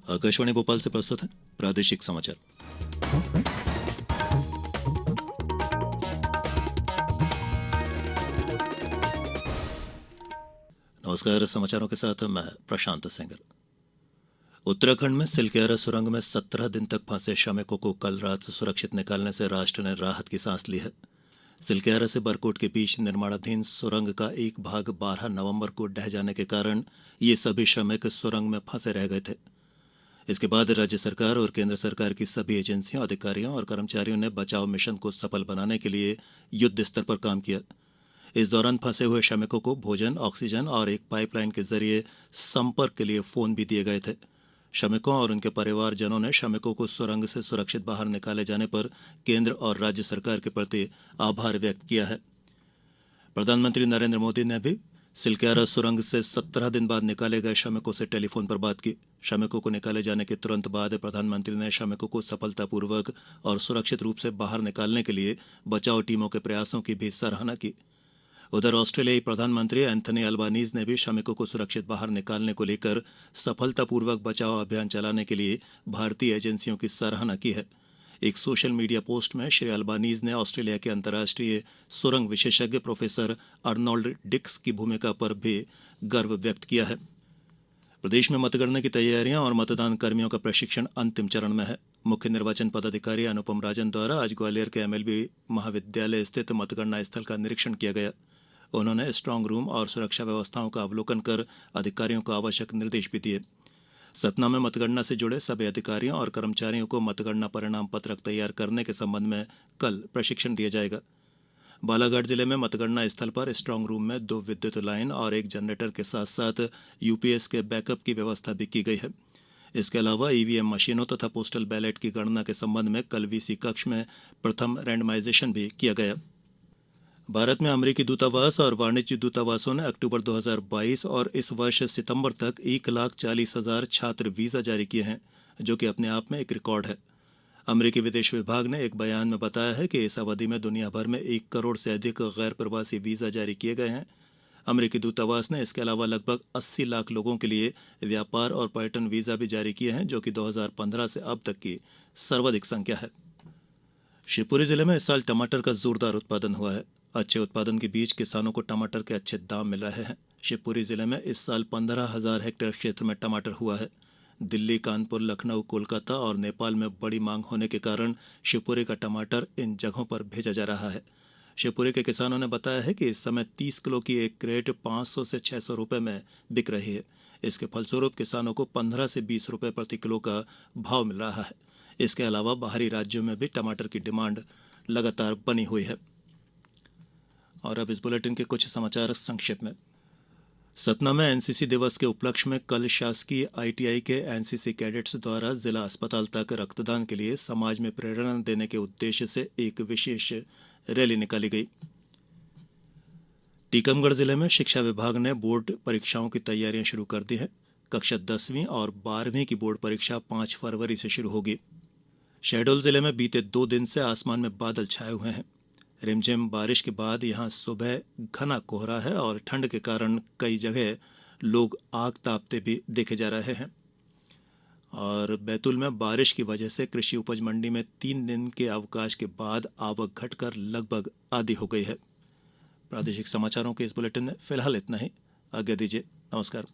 आकाशवाणी भोपाल से प्रस्तुत है प्रादेशिक समाचार। नमस्कार, समाचारों के साथ मैं प्रशांत सिंह। उत्तराखंड में सिलक्यारा सुरंग में 17 दिन तक फंसे श्रमिकों को कल रात सुरक्षित निकालने से राष्ट्र ने राहत की सांस ली है। सिलक्यारा से बरकोट के बीच निर्माणाधीन सुरंग का एक भाग 12 नवंबर को ढह जाने के कारण ये सभी श्रमिक सुरंग में फंसे रह गए थे। इसके बाद राज्य सरकार और केंद्र सरकार की सभी एजेंसियों, अधिकारियों और कर्मचारियों ने बचाव मिशन को सफल बनाने के लिए युद्ध स्तर पर काम किया। इस दौरान फंसे हुए श्रमिकों को भोजन, ऑक्सीजन और एक पाइपलाइन के जरिए संपर्क के लिए फोन भी दिए गए थे। श्रमिकों और उनके परिवारजनों ने श्रमिकों को सुरंग से सुरक्षित बाहर निकाले जाने पर केंद्र और राज्य सरकार के प्रति आभार व्यक्त किया है। प्रधानमंत्री नरेंद्र मोदी ने भी सिलक्यारा सुरंग से 17 दिन बाद निकाले गए श्रमिकों से टेलीफोन पर बात की। श्रमिकों को निकाले जाने के तुरंत बाद प्रधानमंत्री ने श्रमिकों को सफलतापूर्वक और सुरक्षित रूप से बाहर निकालने के लिए बचाव टीमों के प्रयासों की भी सराहना की। उधर ऑस्ट्रेलियाई प्रधानमंत्री एंथनी अल्बानीज ने भी श्रमिकों को सुरक्षित बाहर निकालने को लेकर सफलतापूर्वक बचाव अभियान चलाने के लिए भारतीय एजेंसियों की सराहना की है। एक सोशल मीडिया पोस्ट में श्री अल्बानीज ने ऑस्ट्रेलिया के अंतर्राष्ट्रीय सुरंग विशेषज्ञ प्रोफेसर अर्नोल्ड डिक्स की भूमिका पर भी गर्व व्यक्त किया है। प्रदेश में मतगणना की तैयारियां और मतदान कर्मियों का प्रशिक्षण अंतिम चरण में है। मुख्य निर्वाचन पदाधिकारी अनुपम राजन द्वारा आज ग्वालियर के एमएलबी महाविद्यालय स्थित मतगणना स्थल का निरीक्षण किया गया। उन्होंने स्ट्रांग रूम और सुरक्षा व्यवस्थाओं का अवलोकन कर अधिकारियों को आवश्यक निर्देश भी दिए। सतना में मतगणना से जुड़े सभी अधिकारियों और कर्मचारियों को मतगणना परिणाम पत्रक तैयार करने के संबंध में कल प्रशिक्षण दिया जाएगा। बालाघाट जिले में मतगणना स्थल पर स्ट्रांग रूम में 2 विद्युत लाइन और एक जनरेटर के साथ साथ यूपीएस के बैकअप की व्यवस्था भी की गई है। इसके अलावा ईवीएम मशीनों तथा पोस्टल बैलेट की गणना के संबंध में कल वीसी कक्ष में प्रथम रैंडमाइजेशन भी किया गया। भारत में अमेरिकी दूतावास और वाणिज्य दूतावासों ने अक्टूबर 2022 और इस वर्ष सितंबर तक 1,40,000 छात्र वीजा जारी किए हैं, जो कि अपने आप में एक रिकॉर्ड है। अमेरिकी विदेश विभाग ने एक बयान में बताया है कि इस अवधि में दुनिया भर में 1 करोड़ से अधिक गैर प्रवासी वीजा जारी किए गए हैं। अमेरिकी दूतावास ने इसके अलावा लगभग 80 लाख लोगों के लिए व्यापार और पर्यटन वीजा भी जारी किए हैं, जो कि 2015 से अब तक की सर्वाधिक संख्या है। शिवपुरी जिले में इस साल टमाटर का जोरदार उत्पादन हुआ है। अच्छे उत्पादन के बीच किसानों को टमाटर के अच्छे दाम मिल रहे हैं। शिवपुरी जिले में इस साल 15,000 हेक्टेयर क्षेत्र में टमाटर हुआ है। दिल्ली, कानपुर, लखनऊ, कोलकाता और नेपाल में बड़ी मांग होने के कारण शिवपुरी का टमाटर इन जगहों पर भेजा जा रहा है। शिवपुरी के किसानों ने बताया है कि इस समय 30 किलो की एक क्रेट 500 से 600 रुपए में बिक रही है। इसके फलस्वरूप किसानों को 15 से 20 रुपए प्रति किलो का भाव मिल रहा है। इसके अलावा बाहरी राज्यों में भी टमाटर की डिमांड लगातार बनी हुई है। और अब इस बुलेटिन के कुछ समाचार संक्षेप में। सतना में एनसीसी दिवस के उपलक्ष्य में कल शासकीय आईटीआई के एनसीसी कैडेट्स द्वारा जिला अस्पताल तक रक्तदान के लिए समाज में प्रेरणा देने के उद्देश्य से एक विशेष रैली निकाली गई। टीकमगढ़ जिले में शिक्षा विभाग ने बोर्ड परीक्षाओं की तैयारियां शुरू कर दी है। कक्षा 10वीं और 12वीं की बोर्ड परीक्षा 5 फरवरी से शुरू होगी। शहडोल जिले में बीते 2 दिन से आसमान में बादल छाए हुए हैं। रिमझिम बारिश के बाद यहां सुबह घना कोहरा है और ठंड के कारण कई जगह लोग आग तापते भी देखे जा रहे हैं। और बैतूल में बारिश की वजह से कृषि उपज मंडी में 3 दिन के अवकाश के बाद आवक घटकर लगभग आधी हो गई है। प्रादेशिक समाचारों के इस बुलेटिन में फिलहाल इतना ही। आज्ञा दीजिए। नमस्कार।